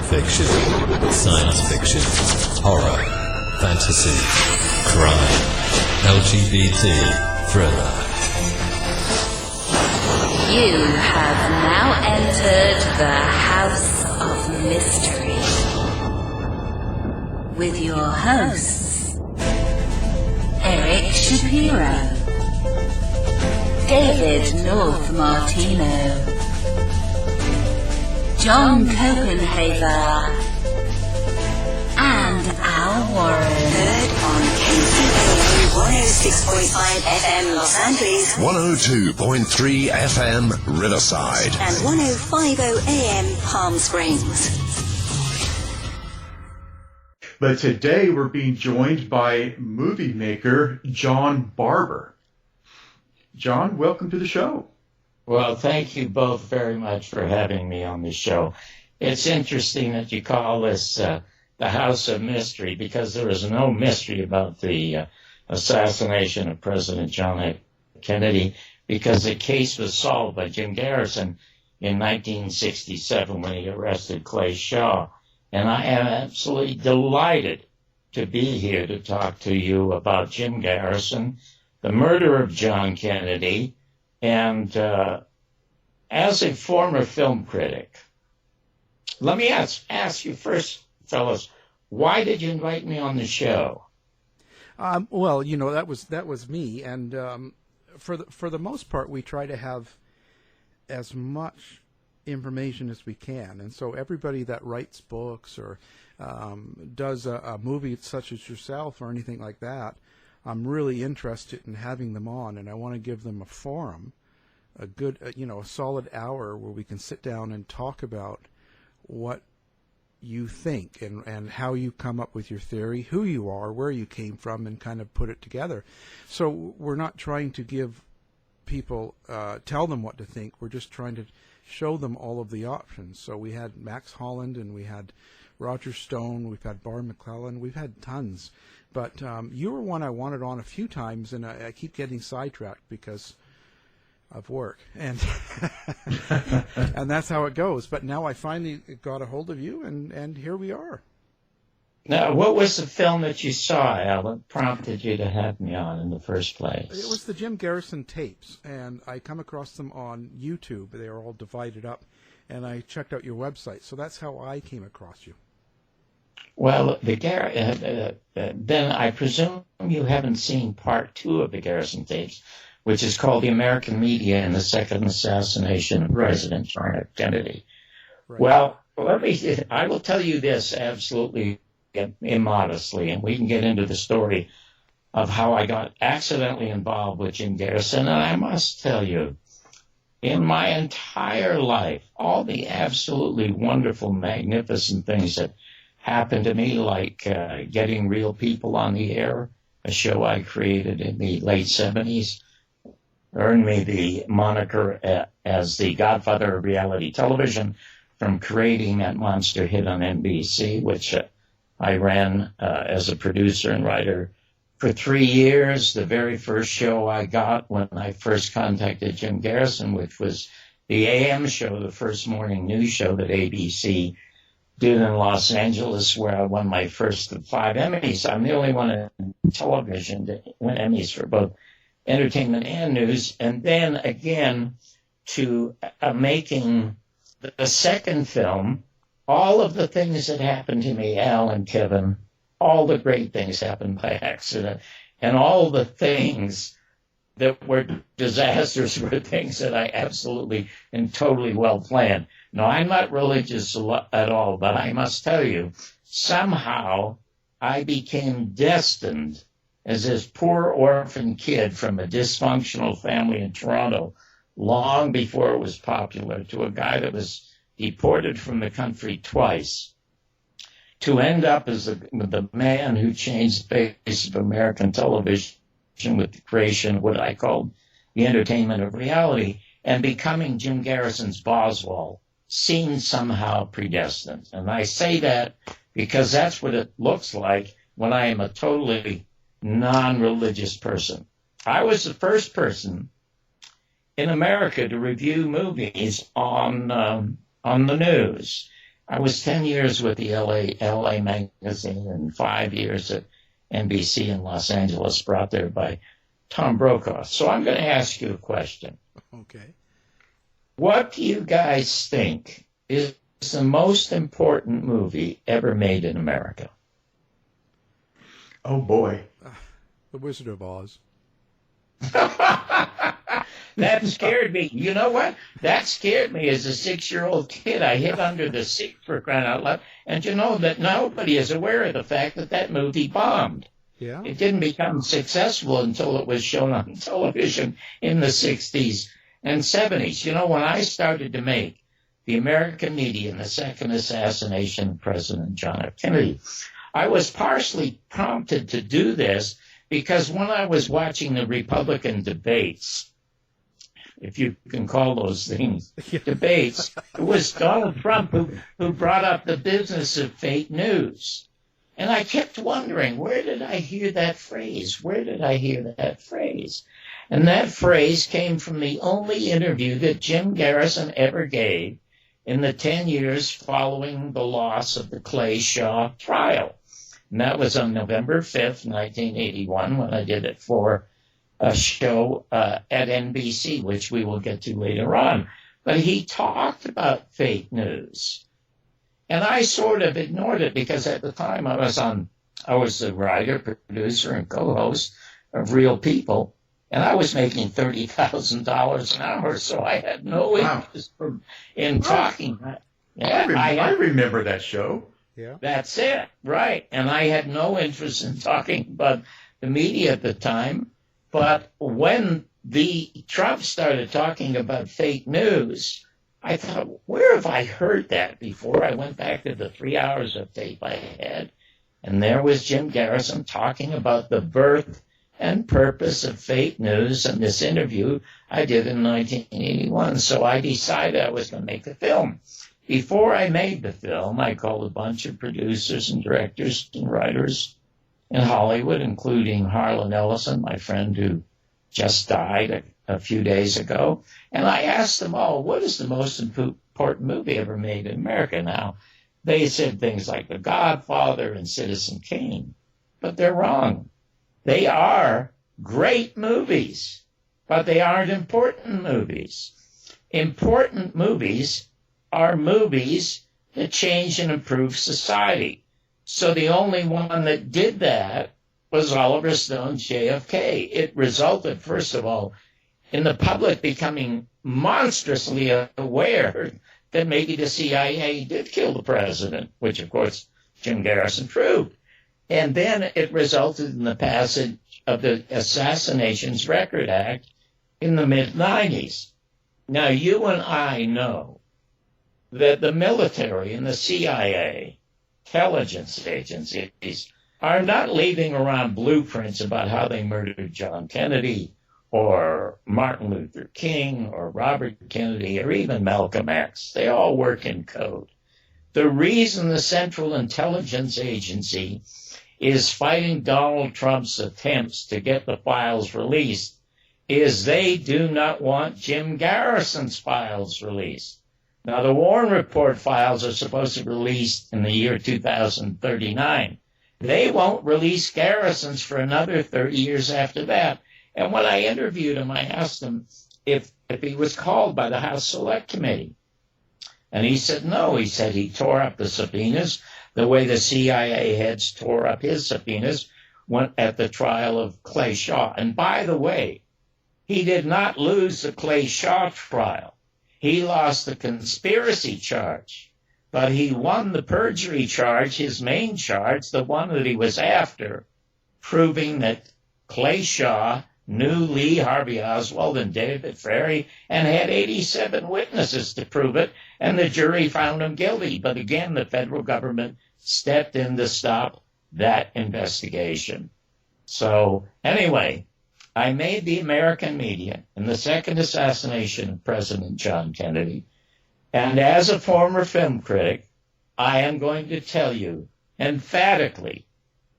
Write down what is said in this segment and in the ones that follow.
fiction, science fiction, horror, fantasy, crime, LGBT, thriller. You have now entered the House of Mystery with your hosts, Eric Shapiro, David North Martino, John Copenhaver, and Al Warren. Heard on KCAA 106.5 FM Los Angeles, 102.3 FM Riverside, and 105.0 AM Palm Springs. But today we're being joined by movie maker John Barbour. John, welcome to the show. Well, thank you both very much for having me on the show. It's interesting that you call this the House of Mystery, because there is no mystery about the assassination of President John F. Kennedy, because the case was solved by Jim Garrison in 1967 when he arrested Clay Shaw. And I am absolutely delighted to be here to talk to you about Jim Garrison, the murder of John Kennedy, and as a former film critic, let me ask you first, fellas, why did you invite me on the show? Well, you know, that was me, and for the most part, we try to have as much information as we can, and so everybody that writes books or does a movie such as yourself or anything like that, I'm really interested in having them on, and I want to give them a forum, a good, a solid hour where we can sit down and talk about what you think and how you come up with your theory, who you are, where you came from, and kind of put it together. So we're not trying to give people, tell them what to think. We're just trying to show them all of the options. So we had Max Holland, and we had Roger Stone, we've had Barr McClellan, we've had tons. But you were one I wanted on a few times, and I keep getting sidetracked because of work, and and that's how it goes. But now I finally got a hold of you, and here we are. Now, what was the film that you saw, Al, that prompted you to have me on in the first place? It was the Jim Garrison tapes, and I come across them on YouTube. They are all divided up, and I checked out your website. So that's how I came across you. Well, then I presume you haven't seen part 2 of the Garrison tapes, which is called The American Media and the Second Assassination of President John F. Kennedy. Right. Well, I will tell you this absolutely immodestly, and we can get into the story of how I got accidentally involved with Jim Garrison. And I must tell you, in my entire life, all the absolutely wonderful, magnificent things that happened to me, like getting Real People on the Air, a show I created in the late 70s, earned me the moniker as the godfather of reality television from creating that monster hit on NBC, which I ran as a producer and writer for 3 years. The very first show I got when I first contacted Jim Garrison, which was the AM show, the first morning news show that ABC did in Los Angeles, where I won my first of 5 Emmys. I'm the only one in television to win Emmys for both entertainment and news. And then again to making the second film. All of the things that happened to me, Al and Kevin, all the great things happened by accident, and all the things that were disasters were things that I absolutely and totally well planned. Now, I'm not religious at all, but I must tell you, somehow I became destined as this poor orphan kid from a dysfunctional family in Toronto, long before it was popular, to a guy that was deported from the country twice, to end up as the man who changed the face of American television with the creation of what I called the entertainment of reality, and becoming Jim Garrison's Boswell seemed somehow predestined. And I say that because that's what it looks like when I am a totally non-religious person. I was the first person in America to review movies on the news. I was 10 years with the LA magazine and 5 years at NBC in Los Angeles, brought there by Tom Brokaw. So I'm going to ask you a question. Okay. What do you guys think is the most important movie ever made in America? Oh boy. The Wizard of Oz. That scared me. You know what? That scared me as a 6-year-old kid. I hid under the seat, for crying out loud. And you know that nobody is aware of the fact that that movie bombed. Yeah. It didn't become successful until it was shown on television in the 60s and 70s. You know, when I started to make the American media in the second assassination of President John F. Kennedy, I was partially prompted to do this because when I was watching the Republican debates, if you can call those things debates, it was Donald Trump who brought up the business of fake news. And I kept wondering, where did I hear that phrase? Where did I hear that phrase? And that phrase came from the only interview that Jim Garrison ever gave in the 10 years following the loss of the Clay Shaw trial. And that was on November 5th, 1981, when I did it for a show at NBC, which we will get to later on. But he talked about fake news. And I sort of ignored it because at the time I was the writer, producer, and co-host of Real People, and I was making $30,000 an hour, so I had no interest in talking. Yeah, I remember that show. Yeah. That's it, right. And I had no interest in talking about the media at the time. But when the Trump started talking about fake news, I thought, where have I heard that before? I went back to the 3 hours of tape I had, and there was Jim Garrison talking about the birth and purpose of fake news in this interview I did in 1981. So I decided I was going to make a film. Before I made the film, I called a bunch of producers and directors and writers in Hollywood, including Harlan Ellison, my friend who just died a few days ago. And I asked them all, what is the most important movie ever made in America? Now, they said things like The Godfather and Citizen Kane, but they're wrong. They are great movies, but they aren't important movies. Important movies are movies that change and improve society. So the only one that did that was Oliver Stone's JFK. It resulted, first of all, in the public becoming monstrously aware that maybe the CIA did kill the president, which, of course, Jim Garrison proved. And then it resulted in the passage of the Assassinations Record Act in the mid-90s. Now, you and I know that the military and the CIA, intelligence agencies, are not leaving around blueprints about how they murdered John Kennedy or Martin Luther King or Robert Kennedy or even Malcolm X. They all work in code. The reason the Central Intelligence Agency is fighting Donald Trump's attempts to get the files released is they do not want Jim Garrison's files released. Now, the Warren Report files are supposed to be released in the year 2039. They won't release Garrison's for another 30 years after that. And when I interviewed him, I asked him if he was called by the House Select Committee. And he said no. He said he tore up the subpoenas the way the CIA heads tore up his subpoenas at the trial of Clay Shaw. And by the way, he did not lose the Clay Shaw trial. He lost the conspiracy charge, but he won the perjury charge, his main charge, the one that he was after, proving that Clay Shaw knew Lee Harvey Oswald and David Ferrie and had 87 witnesses to prove it, and the jury found him guilty. But again, the federal government stepped in to stop that investigation. So anyway, I made the American media in the second assassination of President John Kennedy. And as a former film critic, I am going to tell you emphatically,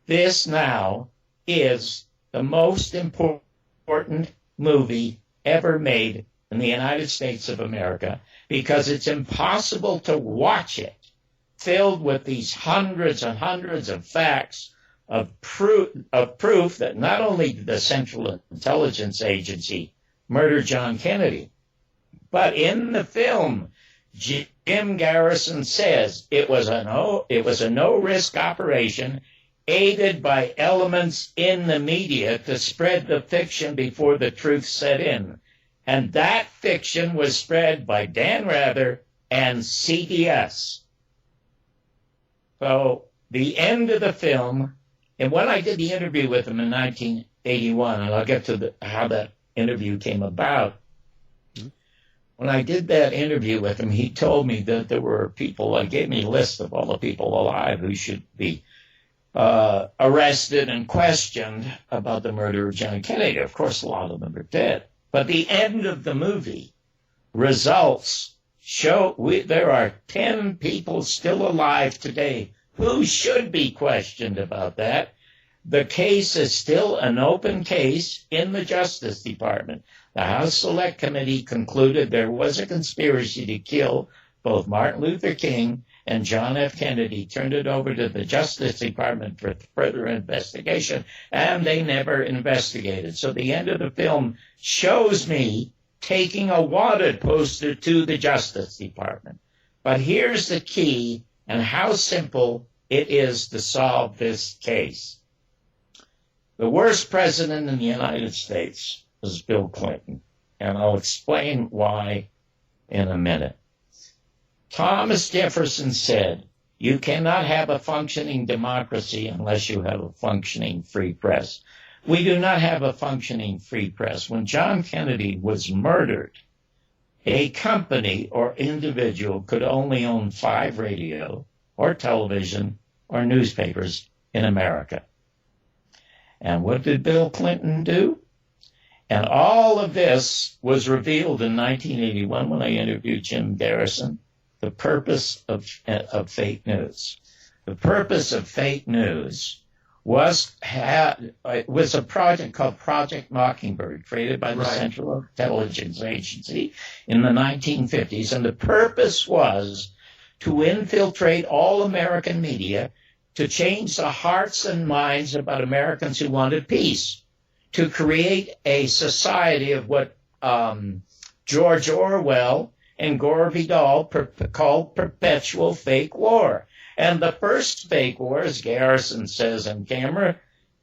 this now is the most important movie ever made in the United States of America, because it's impossible to watch it filled with these hundreds and hundreds of facts of proof that not only did the Central Intelligence Agency murder John Kennedy, but in the film, Jim Garrison says it was a no-risk operation aided by elements in the media to spread the fiction before the truth set in. And that fiction was spread by Dan Rather and CBS. So the end of the film, and when I did the interview with him in 1981, and I'll get to how that interview came about, when I did that interview with him, he told me that there were people, he gave me a list of all the people alive who should be arrested and questioned about the murder of John Kennedy. Of course, a lot of them are dead. But the end of the movie results show there are 10 people still alive today who should be questioned about that. The case is still an open case in the Justice Department. The House Select Committee concluded there was a conspiracy to kill both Martin Luther King and John F. Kennedy, turned it over to the Justice Department for further investigation, and they never investigated. So the end of the film shows me taking a wanted poster to the Justice Department. But here's the key and how simple it is to solve this case. The worst president in the United States was Bill Clinton, and I'll explain why in a minute. Thomas Jefferson said, you cannot have a functioning democracy unless you have a functioning free press. We do not have a functioning free press. When John Kennedy was murdered, a company or individual could only own 5 radio or television or newspapers in America. And what did Bill Clinton do? And all of this was revealed in 1981 when I interviewed Jim Garrison. The purpose of fake news. The purpose of fake news was a project called Project Mockingbird, created by the Central Intelligence Agency in the 1950s. And the purpose was to infiltrate all American media, to change the hearts and minds about Americans who wanted peace, to create a society of what George Orwell and Gore Vidal called perpetual fake war. And the first fake war, as Garrison says on camera,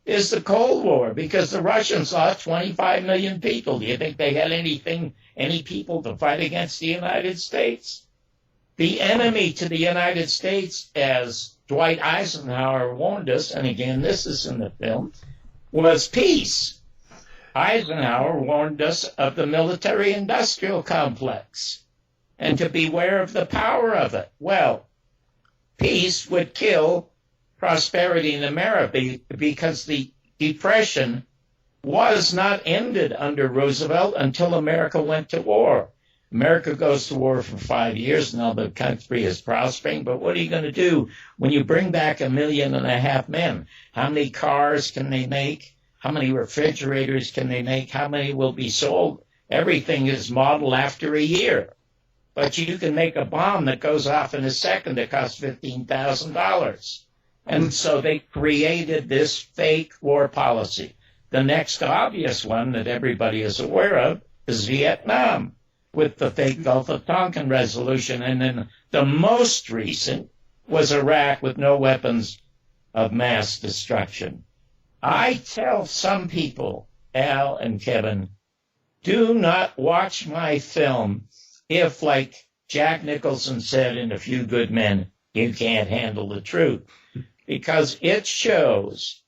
is the Cold War, because the Russians lost 25 million people. Do you think they had any people to fight against the United States? The enemy to the United States, as Dwight Eisenhower warned us, and again, this is in the film, was peace. Eisenhower warned us of the military-industrial complex and to beware of the power of it. Well, peace would kill prosperity in America because the Depression was not ended under Roosevelt until America went to war. America goes to war for 5 years. Now the country is prospering, but what are you going to do when you bring back 1.5 million men? How many cars can they make? How many refrigerators can they make? How many will be sold? Everything is modeled after a year. But you can make a bomb that goes off in a second that costs $15,000. And so they created this fake war policy. The next obvious one that everybody is aware of is Vietnam, with the fake Gulf of Tonkin resolution. And then the most recent was Iraq with no weapons of mass destruction. I tell some people, Al and Kevin, do not watch my film if, like Jack Nicholson said in A Few Good Men, you can't handle the truth. Because it shows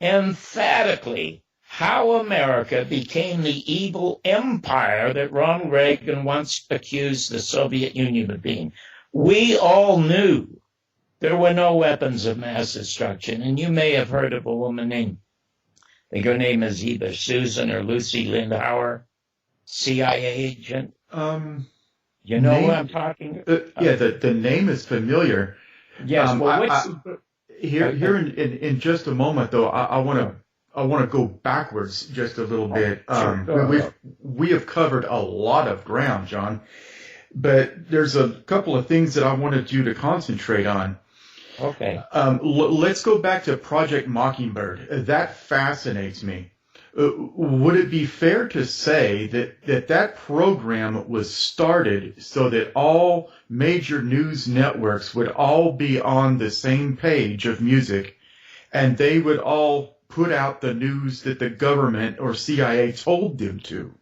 emphatically how America became the evil empire that Ronald Reagan once accused the Soviet Union of being. We all knew there were no weapons of mass destruction. And you may have heard of a woman named, I think her name is either Susan or Lucy Lindauer, CIA agent. You know who I'm talking about? Yeah, the name is familiar. Yes. Here in just a moment, though, I want to go backwards just a little bit. Sure. We have covered a lot of ground, John. but there's a couple of things that I wanted you to concentrate on. Okay. Let's go back to Project Mockingbird. That fascinates me. Would it be fair to say that program was started so that all major news networks would all be on the same page of music, and they would all put out the news that the government or CIA told them to?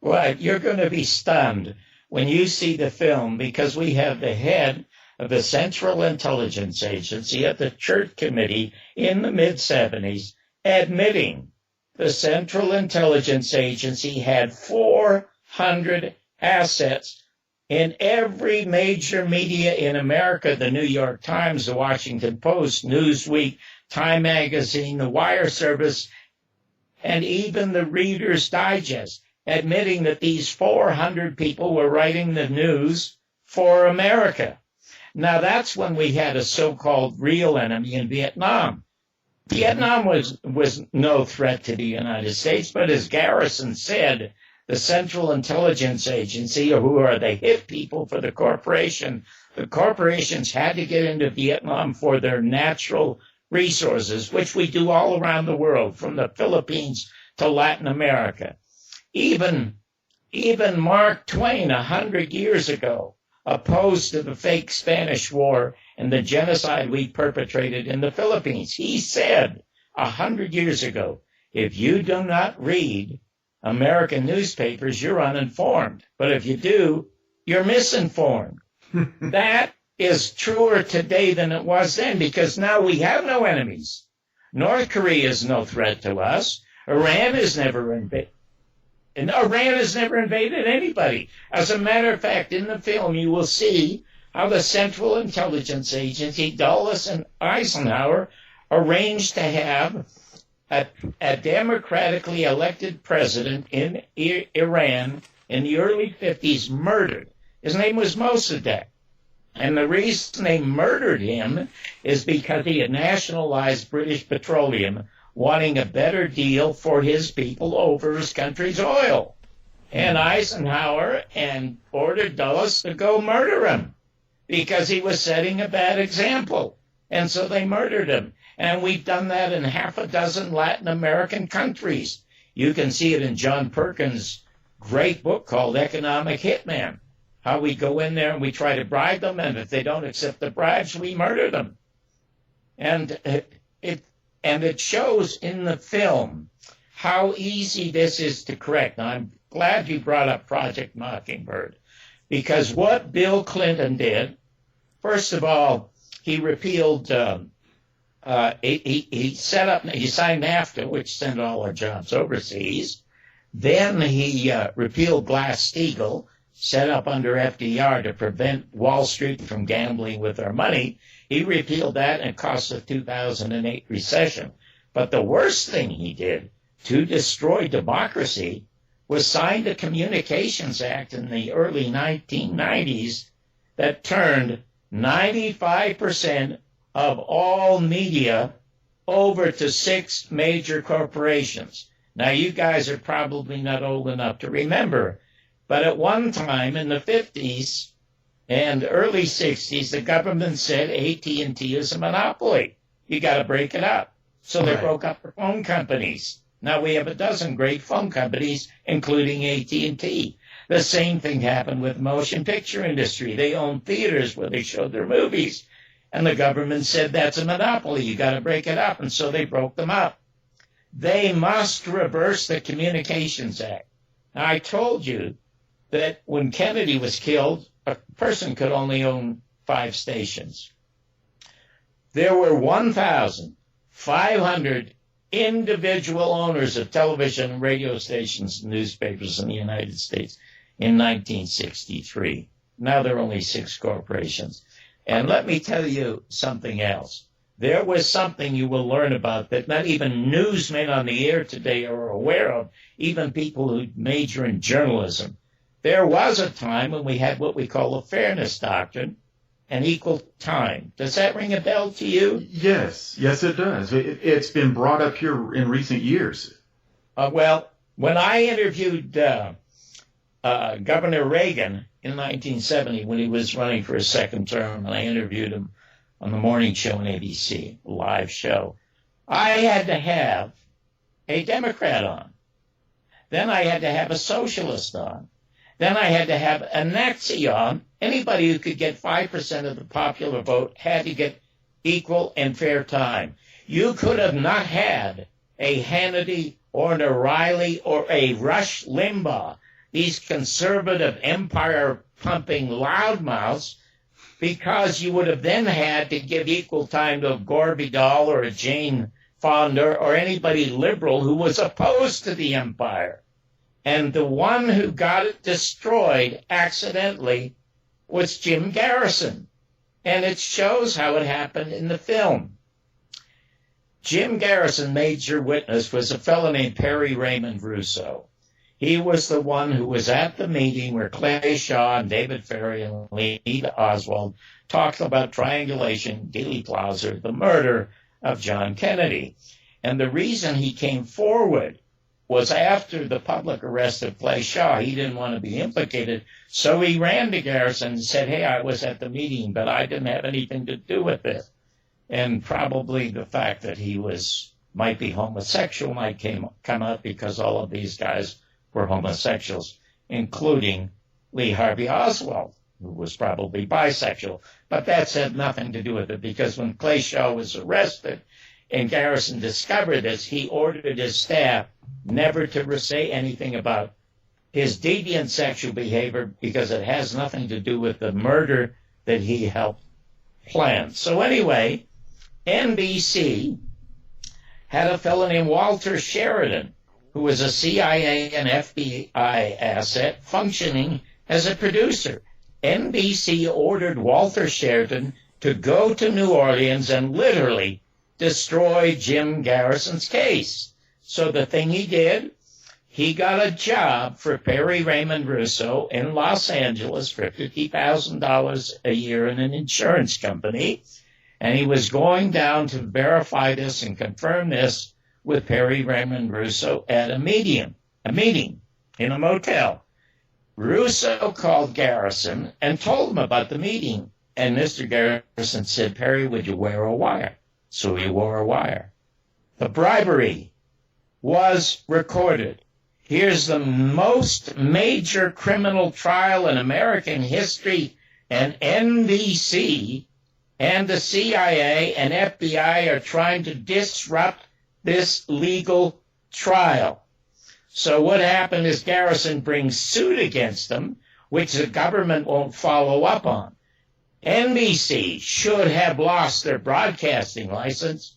Well, you're going to be stunned when you see the film, because we have the head of the Central Intelligence Agency at the Church Committee in the mid-'70s admitting the Central Intelligence Agency had 400 assets in every major media in America: the New York Times, the Washington Post, Newsweek, Time Magazine, the Wire Service, and even the Reader's Digest, admitting that these 400 people were writing the news for America. Now, that's when we had a so-called real enemy in Vietnam. Vietnam was no threat to the United States, but as Garrison said, the Central Intelligence Agency, who are the hit people for the corporations had to get into Vietnam for their natural resources, which we do all around the world, from the Philippines to Latin America. Even Mark Twain, 100 years ago, opposed to the fake Spanish War and the genocide we perpetrated in the Philippines. He said 100 years ago, if you do not read American newspapers, you're uninformed. But if you do, you're misinformed. That is truer today than it was then, because now we have no enemies. North Korea is no threat to us. Iran has never invaded anybody. As a matter of fact, in the film, you will see how the Central Intelligence Agency, Dulles and Eisenhower, arranged to have a democratically elected president in Iran in the early 50s murdered. His name was Mossadegh. And the reason they murdered him is because he had nationalized British Petroleum, wanting a better deal for his people over his country's oil. And Eisenhower ordered Dulles to go murder him because he was setting a bad example. And so they murdered him. And we've done that in half a dozen Latin American countries. You can see it in John Perkins' great book called Economic Hitman, how we go in there and we try to bribe them, and if they don't accept the bribes, we murder them. And it shows in the film how easy this is to correct. Now, I'm glad you brought up Project Mockingbird, because what Bill Clinton did, first of all, he repealed, he signed NAFTA, which sent all our jobs overseas. Then he repealed Glass-Steagall, set up under FDR to prevent Wall Street from gambling with our money. He repealed that and it cost the 2008 recession. But the worst thing he did to destroy democracy was sign the Communications Act in the early 1990s that turned 95% of all media over to 6 major corporations. Now, you guys are probably not old enough to remember, but at one time in the 50s and early 60s, the government said AT&T is a monopoly. You got to break it up. So they broke up the phone companies. Now we have a dozen great phone companies, including AT&T. The same thing happened with the motion picture industry. They owned theaters where they showed their movies. And the government said that's a monopoly. You got to break it up. And so they broke them up. They must reverse the Communications Act. Now, I told you that when Kennedy was killed, a person could only own 5 stations. There were 1,500 individual owners of television and radio stations and newspapers in the United States in 1963. Now there are only 6 corporations. And let me tell you something else. There was something you will learn about that not even newsmen on the air today are aware of, even people who major in journalism. There was a time when we had what we call a fairness doctrine and equal time. Does that ring a bell to you? Yes, it does. It's been brought up here in recent years. Well, when I interviewed Governor Reagan in 1970 when he was running for his second term, and I interviewed him on the morning show on ABC, a live show. I had to have a Democrat on. Then I had to have a socialist on. Then I had to have a Nazi on. Anybody who could get 5% of the popular vote had to get equal and fair time. You could have not had a Hannity or an O'Reilly or a Rush Limbaugh, these conservative empire-pumping loudmouths, because you would have then had to give equal time to a Gore Vidal or a Jane Fonda or anybody liberal who was opposed to the empire. And the one who got it destroyed accidentally was Jim Garrison. And it shows how it happened in the film. Jim Garrison, major witness, was a fellow named Perry Raymond Russo. He was the one who was at the meeting where Clay Shaw and David Ferry and Lee Oswald talked about triangulation, Dealey Plaza, the murder of John Kennedy. And the reason he came forward was after the public arrest of Clay Shaw. He didn't want to be implicated, so he ran to Garrison and said, hey, I was at the meeting, but I didn't have anything to do with it. And probably the fact that he might be homosexual might come up because all of these guys were homosexuals, including Lee Harvey Oswald, who was probably bisexual. But that had nothing to do with it, because when Clay Shaw was arrested and Garrison discovered this, he ordered his staff never to say anything about his deviant sexual behavior, because it has nothing to do with the murder that he helped plan. So anyway, NBC had a fellow named Walter Sheridan, who was a CIA and FBI asset functioning as a producer. NBC ordered Walter Sheridan to go to New Orleans and literally destroy Jim Garrison's case. So the thing he did, he got a job for Perry Raymond Russo in Los Angeles for $50,000 a year in an insurance company. And he was going down to verify this and confirm this with Perry Raymond Russo at a meeting in a motel. Russo called Garrison and told him about the meeting. And Mr. Garrison said, Perry, would you wear a wire? So he wore a wire. The bribery was recorded. Here's the most major criminal trial in American history, and NBC and the CIA and FBI are trying to disrupt this legal trial. So what happened is Garrison brings suit against them, which the government won't follow up on. NBC should have lost their broadcasting license.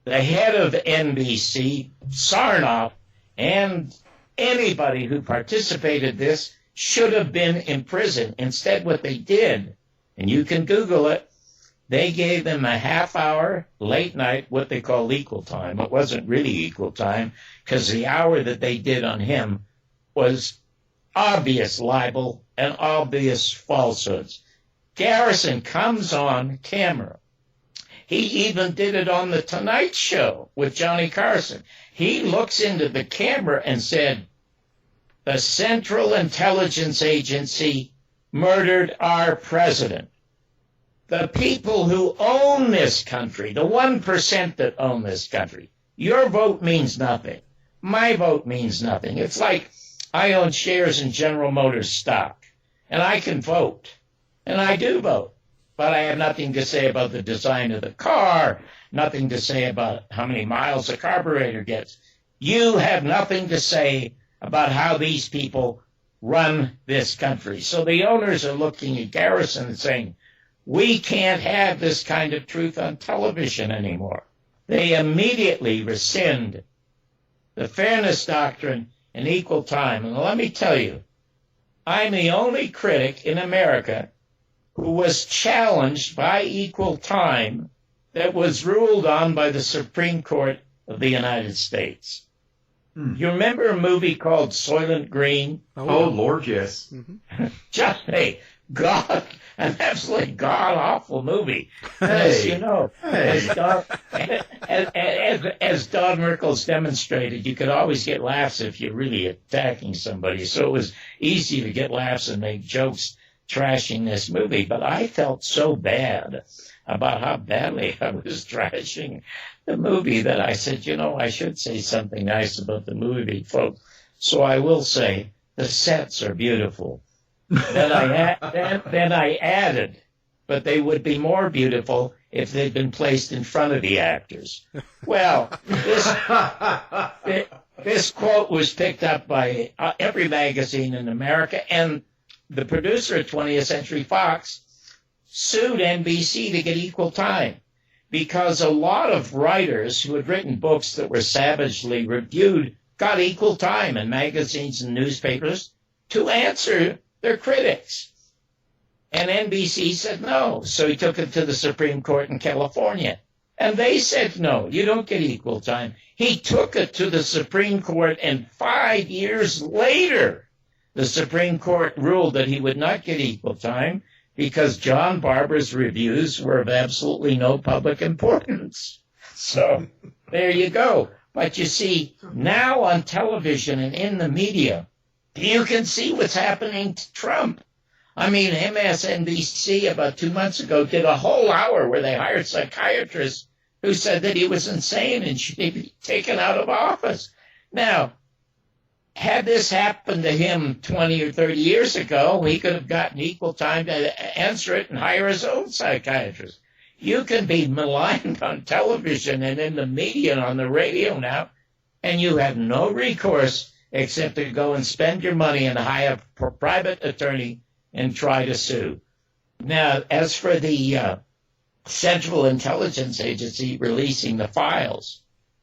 The head of NBC, Sarnoff, and anybody who participated in this should have been in prison. Instead, what they did, and you can Google it, they gave them a half-hour late night, what they call equal time. It wasn't really equal time, because the hour that they did on him was obvious libel and obvious falsehoods. Garrison comes on camera. He even did it on The Tonight Show with Johnny Carson. He looks into the camera and said, the Central Intelligence Agency murdered our president. The people who own this country, the 1% that own this country, your vote means nothing. My vote means nothing. It's like I own shares in General Motors stock, and I can vote, and I do vote, but I have nothing to say about the design of the car, nothing to say about how many miles the carburetor gets. You have nothing to say about how these people run this country. So the owners are looking at Garrison and saying, we can't have this kind of truth on television anymore. They immediately rescind the fairness doctrine and equal time. And let me tell you, I'm the only critic in America who was challenged by equal time that was ruled on by the Supreme Court of the United States. You remember a movie called Soylent Green? Oh, Lord, yes. Just, hey, an absolutely god-awful movie. As you know, as Don Rickles demonstrated, you could always get laughs if you're really attacking somebody. So it was easy to get laughs and make jokes trashing this movie. But I felt so bad about how badly I was trashing the movie that I said, I should say something nice about the movie, folks. So I will say the sets are beautiful. Then I added, but they would be more beautiful if they'd been placed in front of the actors. Well, this quote was picked up by every magazine in America, and the producer at 20th Century Fox sued NBC to get equal time because a lot of writers who had written books that were savagely reviewed got equal time in magazines and newspapers to answer their critics. And NBC said no. So he took it to the Supreme Court in California. And they said no, you don't get equal time. He took it to the Supreme Court, and 5 years later, the Supreme Court ruled that he would not get equal time because John Barbour's reviews were of absolutely no public importance. So there you go. But you see, now on television and in the media, you can see what's happening to Trump. I mean, MSNBC about 2 months ago did a whole hour where they hired psychiatrists who said that he was insane and should be taken out of office. Now, had this happened to him 20 or 30 years ago, he could have gotten equal time to answer it and hire his own psychiatrist. You can be maligned on television and in the media and on the radio now, and you have no recourse except to go and spend your money and hire a private attorney and try to sue. Now, as for the Central Intelligence Agency releasing the files,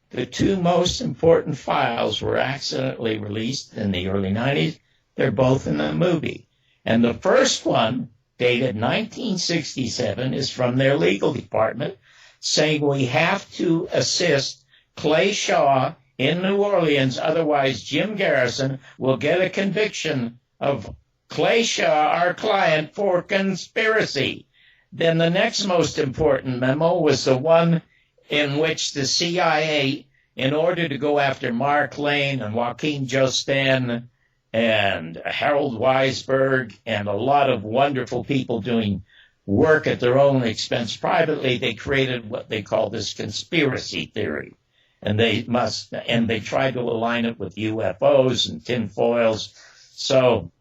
the two most important files were accidentally released in the early 90s. They're both in the movie. And the first one, dated 1967, is from their legal department, saying we have to assist Clay Shaw in New Orleans, otherwise Jim Garrison will get a conviction of Clay Shaw, our client, for conspiracy. Then the next most important memo was the one in which the CIA, in order to go after Mark Lane and Joaquin Jostin and Harold Weisberg and a lot of wonderful people doing work at their own expense privately, they created what they call this conspiracy theory. And they tried to align it with UFOs and tinfoils. So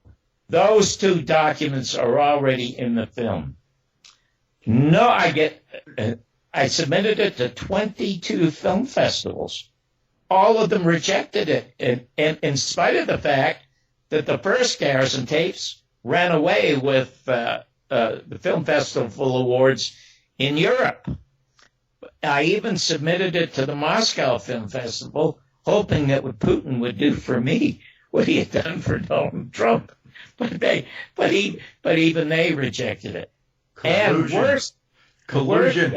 those two documents are already in the film. No, I submitted it to 22 film festivals. All of them rejected it, and in spite of the fact that the first Garrison tapes ran away with the Film Festival Awards in Europe. I even submitted it to the Moscow Film Festival, hoping that what Putin would do for me, what he had done for Donald Trump. But even they rejected it. Collusion. Collusion.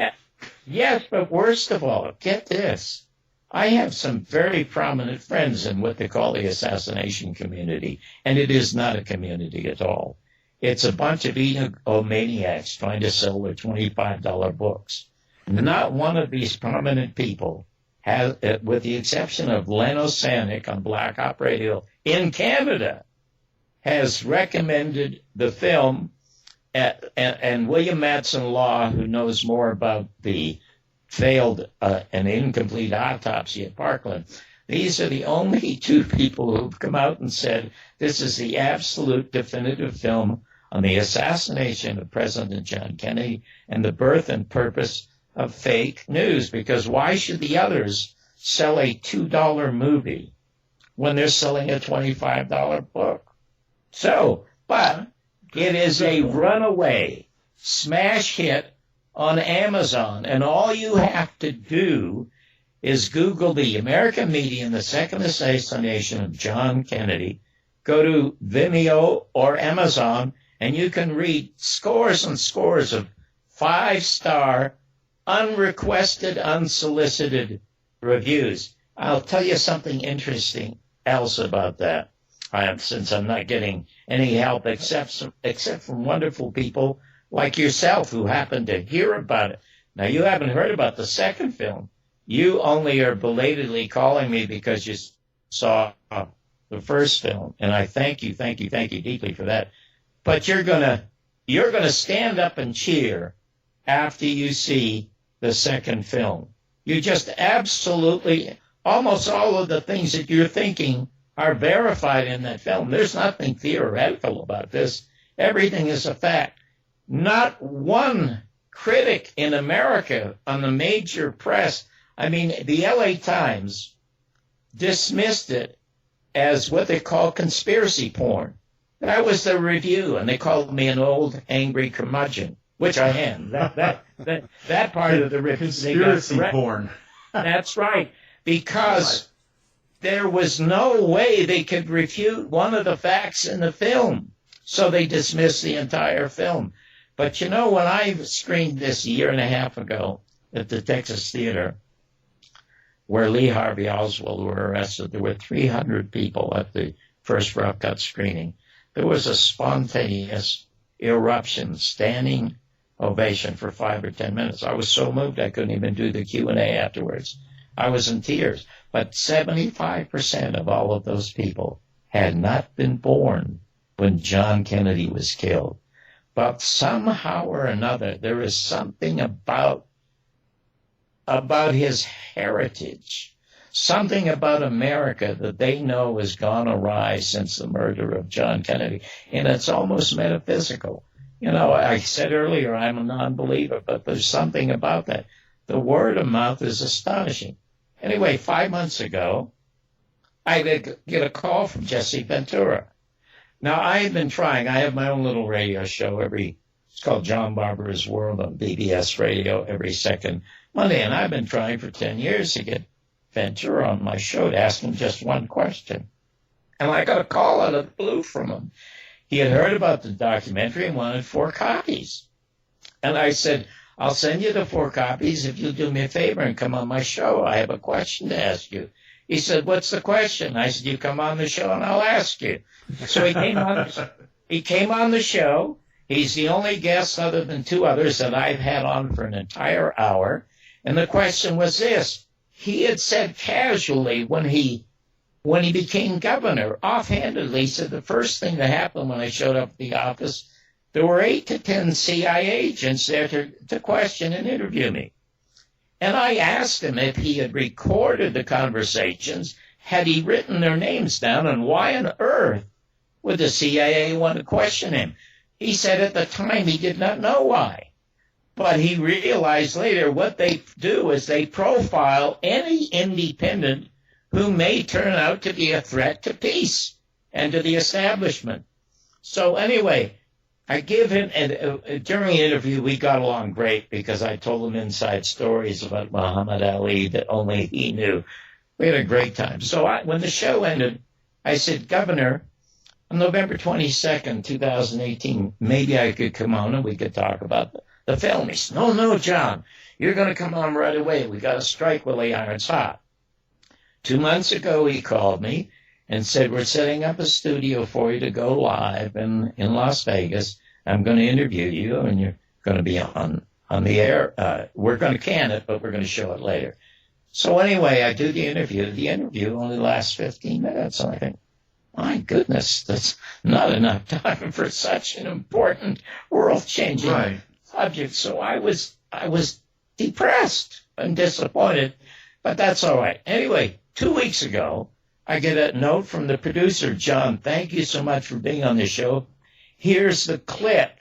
Yes, but worst of all, get this. I have some very prominent friends in what they call the assassination community, and it is not a community at all. It's a bunch of egomaniacs trying to sell their $25 books. Not one of these prominent people has, with the exception of Leno Sanik on Black Op Radio in Canada, has recommended the film, and William Matson Law, who knows more about the failed and incomplete autopsy at Parkland. These are the only two people who've come out and said this is the absolute definitive film on the assassination of President John Kennedy and the birth and purpose of fake news. Because why should the others sell a $2 movie when they're selling a $25 book? So, but it is a runaway smash hit on Amazon, and all you have to do is Google the American media and the second assassination of John Kennedy, go to Vimeo or Amazon, and you can read scores and scores of 5-star, unrequested, unsolicited reviews. I'll tell you something interesting else about that. since I'm not getting any help except from wonderful people like yourself who happen to hear about it. Now, you haven't heard about the second film. You only are belatedly calling me because you saw the first film, and I thank you deeply for that. But you're gonna stand up and cheer after you see the second film. You just absolutely, almost all of the things that you're thinking are verified in that film. There's nothing theoretical about this. Everything is a fact. Not one critic in America on the major press, I mean, the LA Times dismissed it as what they call conspiracy porn. That was the review, and they called me an old, angry curmudgeon, which I am. That part of the review. Conspiracy porn. That's right, because there was no way they could refute one of the facts in the film, so they dismissed the entire film. But you know, when I screened this a year and a half ago at the Texas Theater, where Lee Harvey Oswald were arrested, there were 300 people at the first rough cut screening. There was a spontaneous eruption, standing ovation for 5 or 10 minutes. I was so moved I couldn't even do the Q&A afterwards. I was in tears. But 75% of all of those people had not been born when John Kennedy was killed. But somehow or another, there is something about his heritage, something about America that they know has gone awry since the murder of John Kennedy. And it's almost metaphysical. You know, I said earlier I'm a non-believer, but there's something about that. The word of mouth is astonishing. Anyway, 5 months ago, I get a call from Jesse Ventura. Now, I have been trying. I have my own little radio show it's called John Barbour's World on BBS Radio every second Monday, and I've been trying for 10 years to get Ventura on my show to ask him just one question. And I got a call out of the blue from him. He had heard about the documentary and wanted 4 copies. And I said, I'll send you the 4 copies if you'll do me a favor and come on my show. I have a question to ask you. He said, what's the question? I said, you come on the show and I'll ask you. So he came on the show. He's the only guest other than 2 others that I've had on for an entire hour. And the question was this. He had said casually when he became governor, offhandedly, he said the first thing that happened when I showed up at the office, there were 8 to 10 CIA agents there to question and interview me. And I asked him if he had recorded the conversations, had he written their names down, and why on earth would the CIA want to question him? He said at the time he did not know why. But he realized later what they do is they profile any independent who may turn out to be a threat to peace and to the establishment. So anyway, I give him, and during the interview, we got along great because I told him inside stories about Muhammad Ali that only he knew. We had a great time. So when the show ended, I said, Governor, on November 22nd, 2018, maybe I could come on and we could talk about the film. He said, no, John, you're going to come on right away. We got to strike while the iron's hot. 2 months ago, he called me and said, we're setting up a studio for you to go live in Las Vegas. I'm going to interview you, and you're going to be on the air. We're going to can it, but we're going to show it later. So anyway, I do the interview. The interview only lasts 15 minutes, and I think, my goodness, that's not enough time for such an important, world-changing subject. So I was depressed and disappointed, but that's all right. Anyway, 2 weeks ago, I get a note from the producer, John, thank you so much for being on the show. Here's the clip,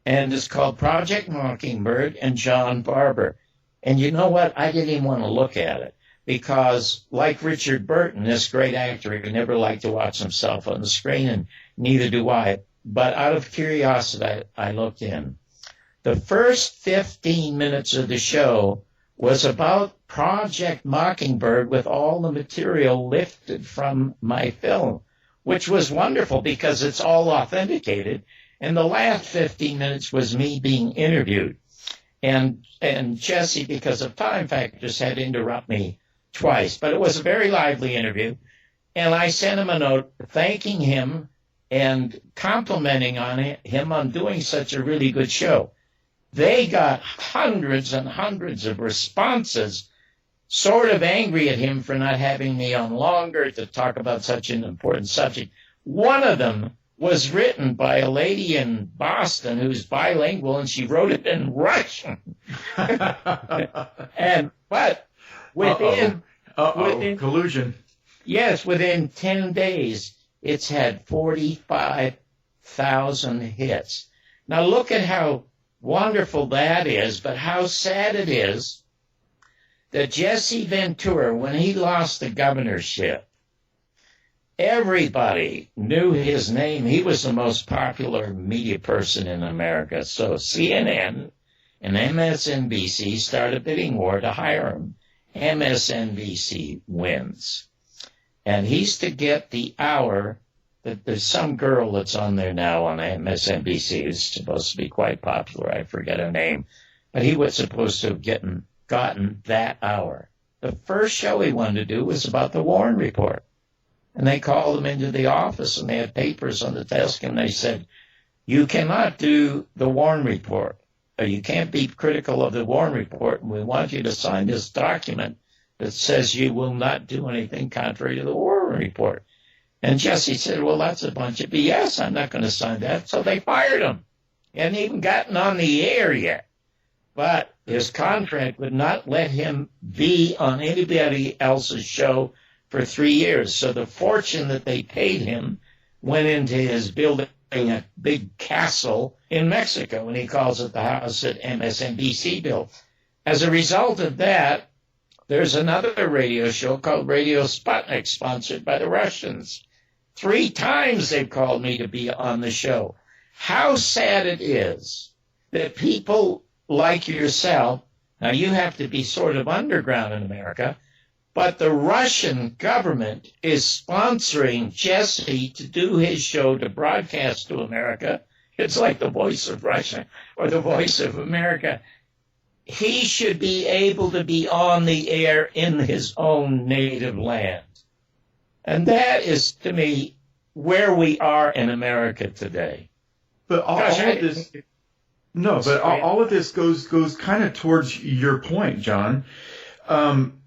and it's called Project Mockingbird and John Barbour. And you know what? I didn't even want to look at it because, like Richard Burton, this great actor, he never liked to watch himself on the screen, and neither do I. But out of curiosity, I looked in. The first 15 minutes of the show was about Project Mockingbird with all the material lifted from my film, which was wonderful because it's all authenticated. And the last 15 minutes was me being interviewed. And Jesse, because of time factors, had to interrupt me twice. But it was a very lively interview. And I sent him a note thanking him and complimenting on him on doing such a really good show. They got hundreds and hundreds of responses, sort of angry at him for not having me on longer to talk about such an important subject. One of them was written by a lady in Boston who's bilingual, and she wrote it in Russian. But within collusion. Yes, within 10 days, it's had 45,000 hits. Now look at how wonderful that is, but how sad it is that Jesse Ventura, when he lost the governorship, everybody knew his name. He was the most popular media person in America. So CNN and MSNBC started a bidding war to hire him. MSNBC wins. And he's to get the hour that there's some girl that's on there now on MSNBC who's supposed to be quite popular. I forget her name. But he was supposed to have gotten that hour. The first show he wanted to do was about the Warren Report. And they called him into the office, and they had papers on the desk, and they said, you cannot do the Warren Report. Or you can't be critical of the Warren Report, and we want you to sign this document that says you will not do anything contrary to the Warren Report. And Jesse said, well, that's a bunch of BS. I'm not going to sign that. So they fired him. He hadn't even gotten on the air yet. But his contract would not let him be on anybody else's show for 3 years. So the fortune that they paid him went into his building a big castle in Mexico, and he calls it the house that MSNBC built. As a result of that, there's another radio show called Radio Sputnik, sponsored by the Russians. 3 times they've called me to be on the show. How sad it is that people like yourself, now you have to be sort of underground in America, but the Russian government is sponsoring Jesse to do his show to broadcast to America. It's like the Voice of Russia or the Voice of America. He should be able to be on the air in his own native land. And that is, to me, where we are in America today. But all of this goes kind of towards your point, John.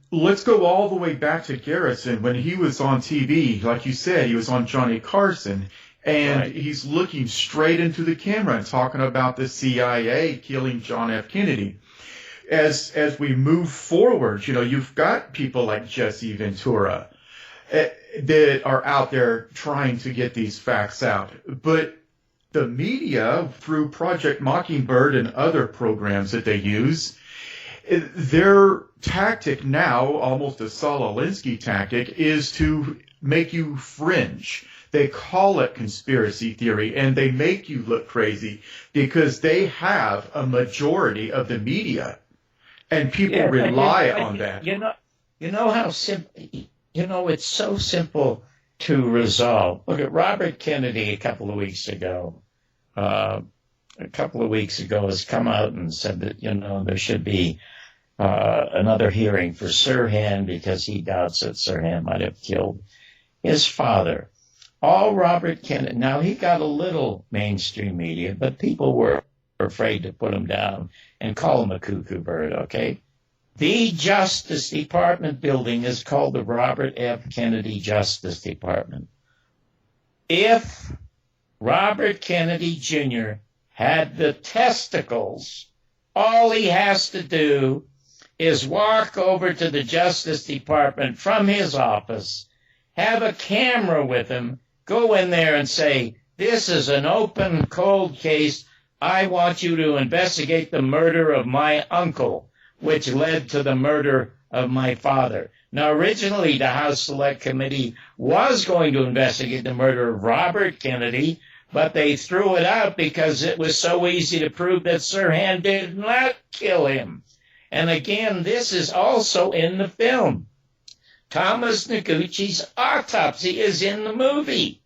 Let's go all the way back to Garrison when he was on TV. Like you said, he was on Johnny Carson, and he's looking straight into the camera and talking about the CIA killing John F. Kennedy. As we move forward, you've got people like Jesse Ventura that are out there trying to get these facts out. But the media, through Project Mockingbird and other programs that they use, their tactic now, almost a Saul Alinsky tactic, is to make you fringe. They call it conspiracy theory, and they make you look crazy because they have a majority of the media, and people rely on that. You know how simple. It's so simple to resolve. Look at Robert Kennedy a couple of weeks ago. Has come out and said that there should be another hearing for Sirhan because he doubts that Sirhan might have killed his father. All Robert Kennedy, now he got a little mainstream media, but people were afraid to put him down and call him a cuckoo bird, okay? The Justice Department building is called the Robert F. Kennedy Justice Department. If Robert Kennedy Jr. had the testicles, all he has to do is walk over to the Justice Department from his office, have a camera with him, go in there and say, this is an open, cold case. I want you to investigate the murder of my uncle, which led to the murder of my father. Now, originally, the House Select Committee was going to investigate the murder of Robert Kennedy, but they threw it out because it was so easy to prove that Sirhan did not kill him. And again, this is also in the film. Thomas Noguchi's autopsy is in the movie.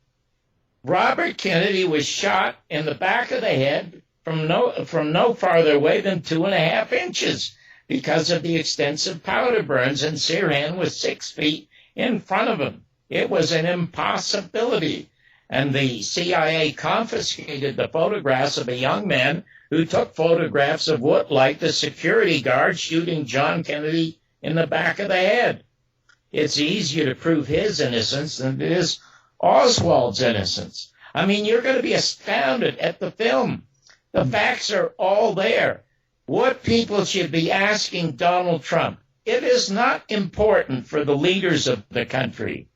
Robert Kennedy was shot in the back of the head from no farther away than 2.5 inches because of the extensive powder burns, and Sirhan was 6 feet in front of him. It was an impossibility. And the CIA confiscated the photographs of a young man who took photographs of what, like the security guard shooting John Kennedy in the back of the head. It's easier to prove his innocence than it is Oswald's innocence. I mean, you're going to be astounded at the film. The facts are all there. What people should be asking Donald Trump, it is not important for the leaders of the country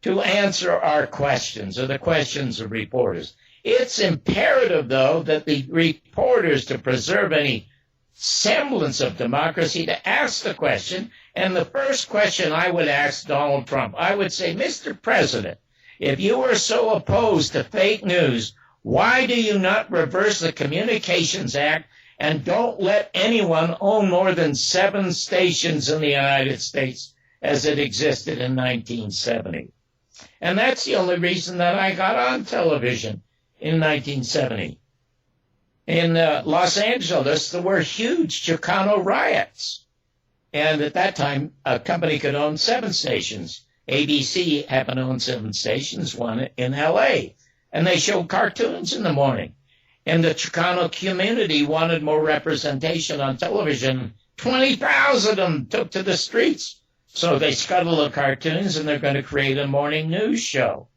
to answer our questions or the questions of reporters. It's imperative, though, that the reporters, to preserve any semblance of democracy, to ask the question. And the first question I would ask Donald Trump, I would say, Mr. President, if you are so opposed to fake news, why do you not reverse the Communications Act and don't let anyone own more than 7 stations in the United States as it existed in 1970? And that's the only reason that I got on television in 1970. In Los Angeles, there were huge Chicano riots. And at that time, a company could own 7 stations. ABC happened to own 7 stations, one in L.A. And they showed cartoons in the morning. And the Chicano community wanted more representation on television. 20,000 of them took to the streets. So they scuttle the cartoons, and they're going to create a morning news show.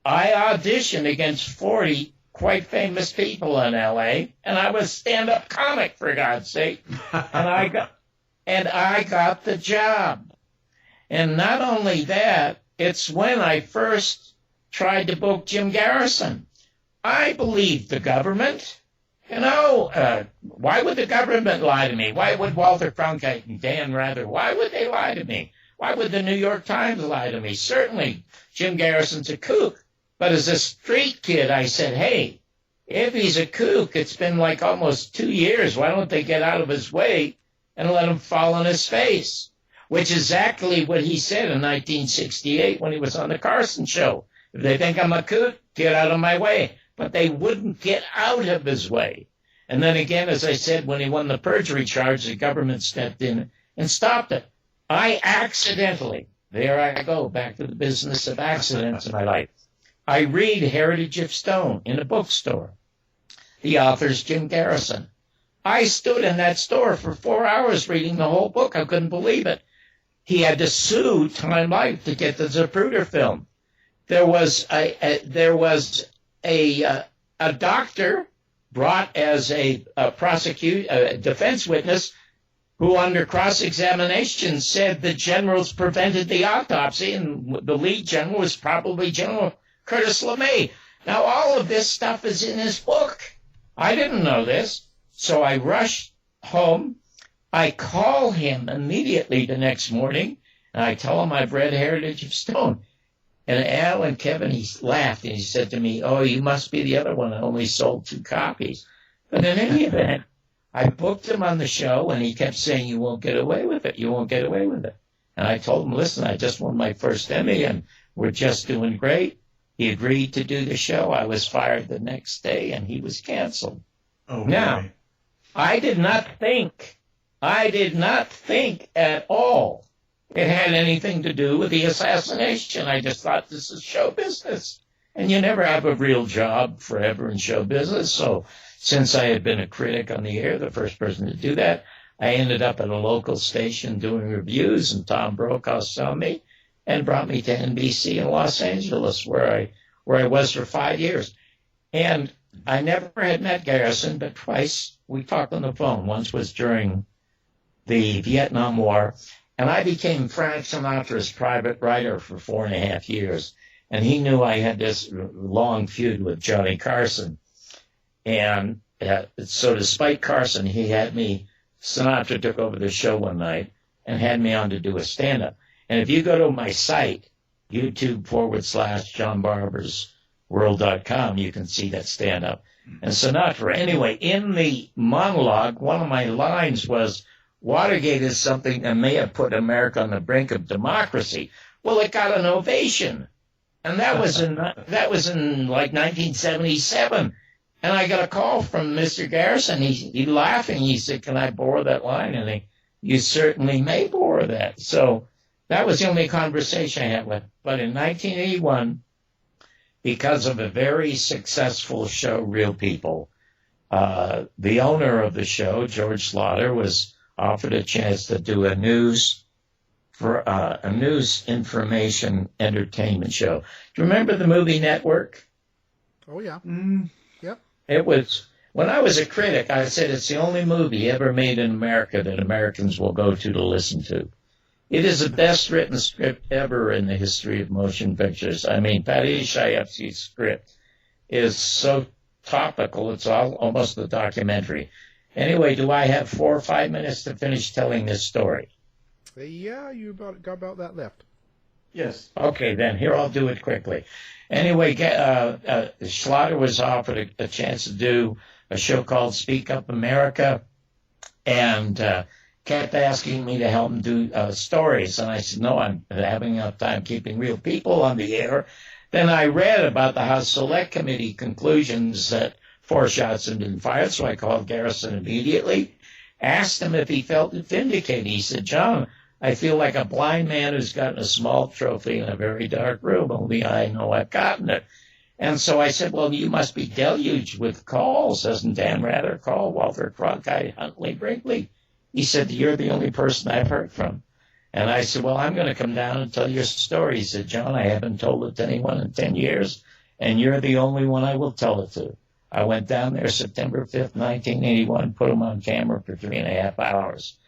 I auditioned against 40 quite famous people in L.A., and I was a stand-up comic, for God's sake. And I got the job. And not only that, it's when I first tried to book Jim Garrison. I believed the government. You know, why would the government lie to me? Why would Walter Cronkite and Dan Rather, why would they lie to me? Why would the New York Times lie to me? Certainly, Jim Garrison's a kook. But as a street kid, I said, hey, if he's a kook, it's been like almost 2 years. Why don't they get out of his way and let him fall on his face? Which is exactly what he said in 1968 when he was on the Carson show. If they think I'm a kook, get out of my way. But they wouldn't get out of his way. And then again, as I said, when he won the perjury charge, the government stepped in and stopped it. I accidentally, there I go, back to the business of accidents in my life. I read Heritage of Stone in a bookstore. The author's Jim Garrison. I stood in that store for 4 hours reading the whole book. I couldn't believe it. He had to sue Time Life to get the Zapruder film. There was a doctor brought as a defense witness who under cross-examination said the generals prevented the autopsy, and the lead general was probably General Curtis LeMay. Now, all of this stuff is in his book. I didn't know this, so I rushed home. I call him immediately the next morning, and I tell him I've read Heritage of Stone. And Al and Kevin, he laughed, and he said to me, oh, you must be the other one that only sold 2 copies. But in any event, I booked him on the show, and he kept saying, you won't get away with it. You won't get away with it. And I told him, listen, I just won my first Emmy, and we're just doing great. He agreed to do the show. I was fired the next day, and he was canceled. Oh, now, boy. I did not think at all it had anything to do with the assassination. I just thought this is show business. And you never have a real job forever in show business. So since I had been a critic on the air, the first person to do that, I ended up at a local station doing reviews, and Tom Brokaw saw me and brought me to NBC in Los Angeles, where I was for 5 years. And I never had met Garrison, but twice we talked on the phone. Once was during the Vietnam War, and I became Frank Sinatra's private writer for 4.5 years. And he knew I had this long feud with Johnny Carson. And so despite Carson, he had me, Sinatra took over the show one night and had me on to do a stand-up. And if you go to my site, YouTube/JohnBarbersWorld.com, you can see that stand-up. And Sinatra, anyway, in the monologue, one of my lines was, Watergate is something that may have put America on the brink of democracy. Well, it got an ovation. And that was in like 1977. And I got a call from Mr. Garrison. He laughing. He said, can I borrow that line? And you certainly may borrow that. So That was the only conversation I had with. But in 1981, because of a very successful show, Real People, the owner of the show, George Slaughter, was offered a chance to do a news information entertainment show. Do you remember the movie Network? Oh, yeah. Yep. It was, when I was a critic, I said it's the only movie ever made in America that Americans will go to listen to. It is the best written script ever in the history of motion pictures. I mean, Paddy Chayefsky's script is so topical, it's almost a documentary. Anyway, do I have 4 or 5 minutes to finish telling this story? Yeah, you got about that left. Yes. Okay, then. Here, I'll do it quickly. Anyway, Slaughter was offered a chance to do a show called Speak Up America, and kept asking me to help him do stories. And I said, no, I'm having enough time keeping Real People on the air. Then I read about the House Select Committee conclusions that 4 shots had been fired, so I called Garrison immediately, asked him if he felt vindicated. He said, John, I feel like a blind man who's gotten a small trophy in a very dark room, only I know I've gotten it. And so I said, well, you must be deluged with calls. Doesn't Dan Rather call Walter Cronkite, Huntley, Brinkley? He said, you're the only person I've heard from. And I said, well, I'm going to come down and tell your story. He said, John, I haven't told it to anyone in 10 years, and you're the only one I will tell it to. I went down there September 5th, 1981, put him on camera for 3.5 hours.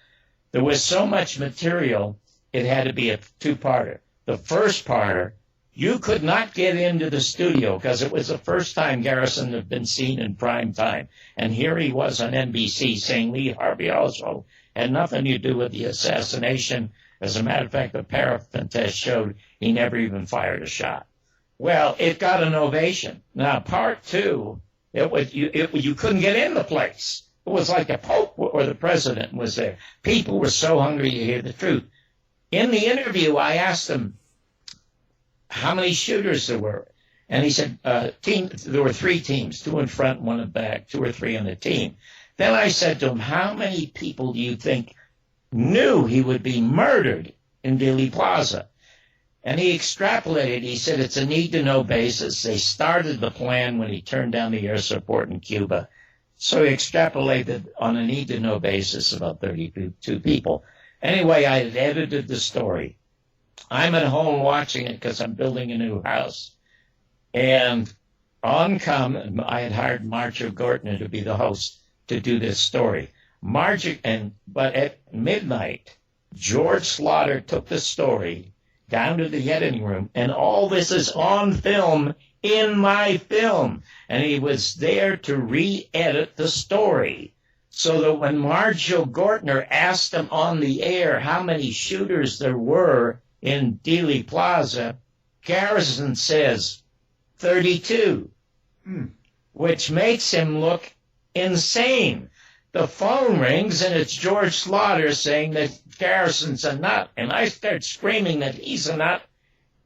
There was so much material, it had to be a 2-parter. The first parter, you could not get into the studio because it was the first time Garrison had been seen in prime time. And here he was on NBC saying Lee Harvey Oswald had nothing to do with the assassination. As a matter of fact, the paraffin test showed he never even fired a shot. Well, it got an ovation. Now, part 2, you couldn't get in the place. It was like the Pope or the President was there. People were so hungry to hear the truth. In the interview, I asked him how many shooters there were. And he said there were 3 teams, 2 in front, 1 in back, 2 or 3 on the team. Then I said to him, how many people do you think knew he would be murdered in Dealey Plaza? And he extrapolated. He said it's a need-to-know basis. They started the plan when he turned down the air support in Cuba. So he extrapolated on a need-to-know basis about 32 people. Anyway, I had edited the story. I'm at home watching it because I'm building a new house. And I had hired Marjorie Gortner to be the host to do this story. But at midnight, George Slaughter took the story down to the editing room, and all this is on film in my film. And he was there to re-edit the story so that when Marjorie Gortner asked him on the air how many shooters there were in Dealey Plaza, Garrison says 32, which makes him look insane. The phone rings, and it's George Slaughter saying that Garrison's a nut. And I start screaming that he's a nut.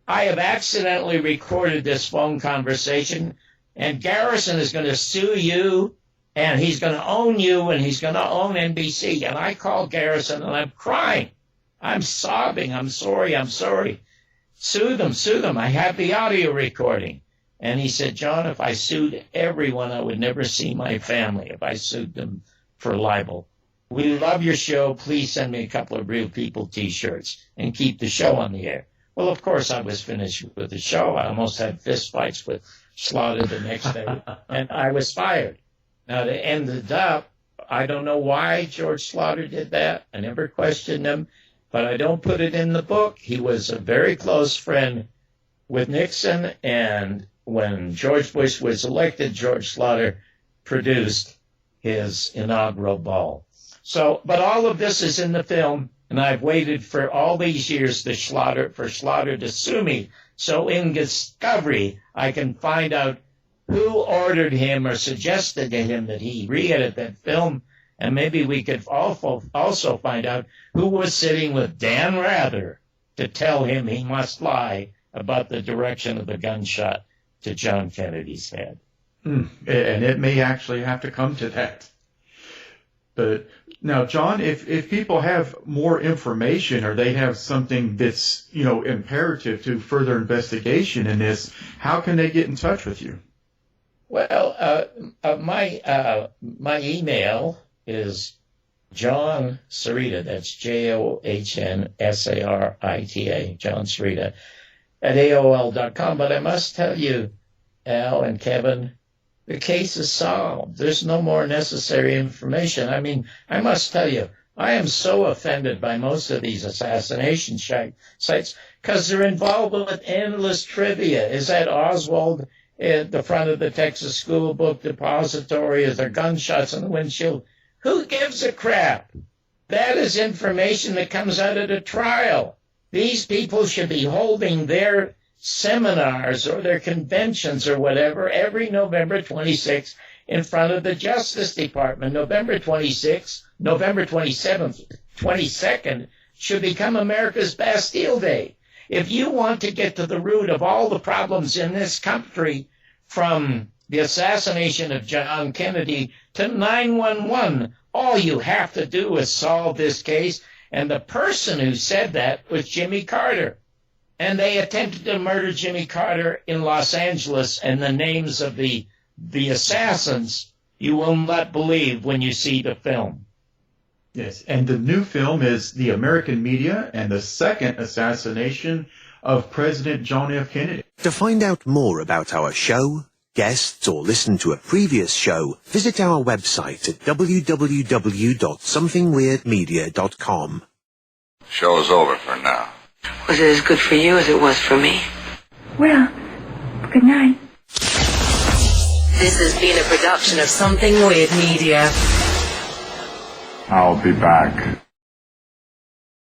I have accidentally recorded this phone conversation, and Garrison is going to sue you, and he's going to own you, and he's going to own NBC. And I call Garrison, and I'm crying. I'm sobbing. I'm sorry. Sue them. I have the audio recording. And he said, John, if I sued everyone, I would never see my family if I sued them for libel. We love your show. Please send me a couple of Real People T-shirts and keep the show on the air. Well, of course, I was finished with the show. I almost had fist fights with Slaughter the next day, and I was fired. Now, to end it up, I don't know why George Slaughter did that. I never questioned him, but I don't put it in the book. He was a very close friend with Nixon, and when George Bush was elected, George Slaughter produced his inaugural ball. So, but all of this is in the film, and I've waited for all these years for Slaughter to sue me. So in Discovery, I can find out who ordered him or suggested to him that he re-edit that film, and maybe we could also find out who was sitting with Dan Rather to tell him he must lie about the direction of the gunshot to John Kennedy's head. And it may actually have to come to that. But now, John, if people have more information or they have something that's, imperative to further investigation in this, how can they get in touch with you? Well, my email is John Sarita, that's JOHNSARITA, John Sarita, at AOL.com. But I must tell you, Al and Kevin, the case is solved. There's no more necessary information. I mean, I must tell you, I am so offended by most of these assassination sites because they're involved with endless trivia. Is that Oswald at the front of the Texas School Book Depository? Is there gunshots on the windshield? Who gives a crap? That is information that comes out of the trial. These people should be holding their seminars or their conventions or whatever every November 26th in front of the Justice Department. November 26th, November 27th, 22nd should become America's Bastille Day. If you want to get to the root of all the problems in this country, from the assassination of John Kennedy to 9/11, all you have to do is solve this case. And the person who said that was Jimmy Carter. And they attempted to murder Jimmy Carter in Los Angeles, and the names of the assassins you will not believe when you see the film. Yes, and the new film is The American Media and the Second Assassination of President John F. Kennedy. To find out more about our show, guests, or listen to a previous show, visit our website at www.somethingweirdmedia.com. Show's over for now. Was it as good for you as it was for me? Well, good night. This has been a production of Something Weird Media. I'll be back.